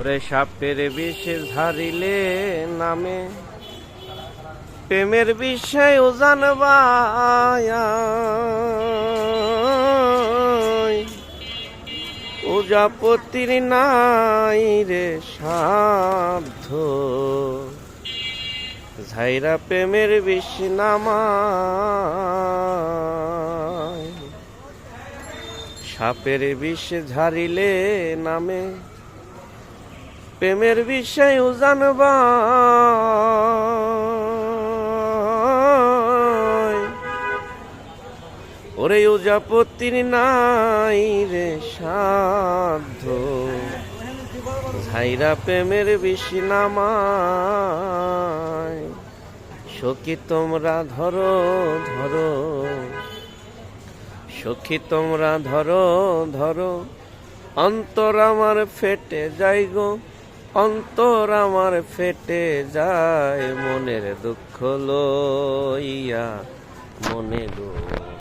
ওরে সাপের বিষ ঝারিলে নামে প্রেমের বিষয় জানবায় প্রজাপতির নাই রে সাধ্য ঝাইরা প্রেমের বিষ নামায় সাপের বিষ ঝারিলে নামে প্রেমের বিষয় জানবা ওরে প্রজাপতির নাই রে সাধ্য ঝাইরা প্রেমের বিষ নামায় সখী তোমরা ধরো ধরো সখী তোমরা ধরো ধরো অন্তর আমার ফেটে যায় গো অন্তর আমার ফেটে যায় মনের দুঃখ লইয়া মনে গো